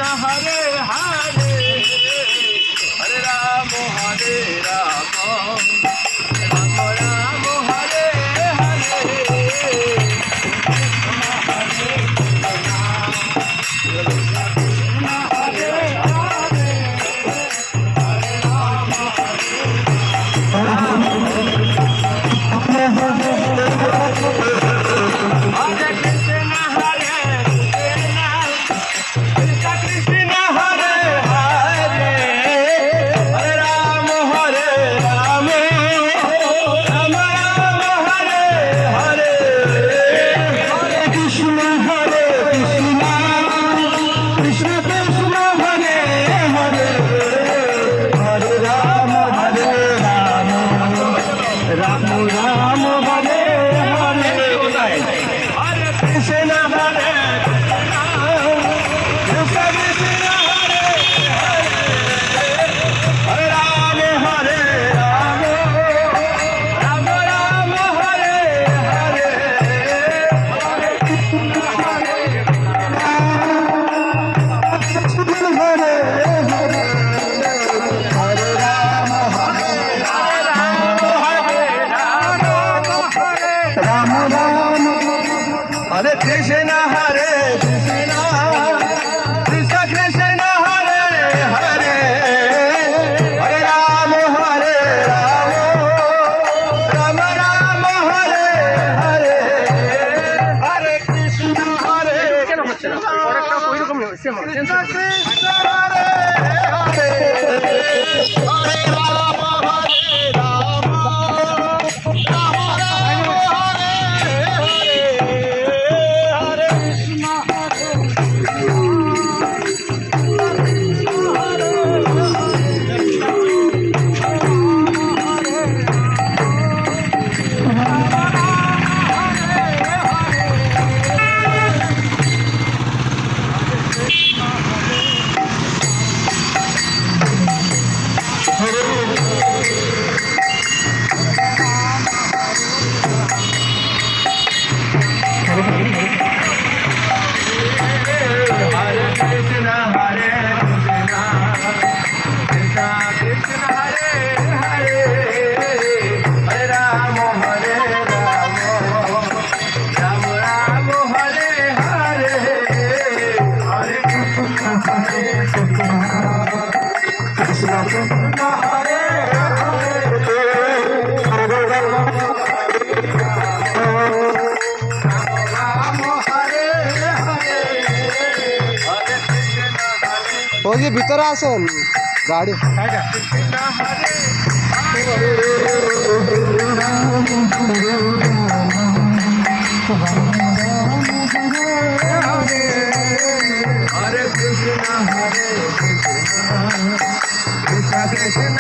Hare Hare Hare Ram Ram Ram Hare Hare Hare Krishna Hare Krishna Krishna Krishna Hare Hare Hare Ram Ram Ram Hare Hare Hare Krishna Hare Krishna Krishna Krishna Hare Hare Hare Ram ওই ভিতরে আসেন গাড়ি Hare Krishna Krishna Krishna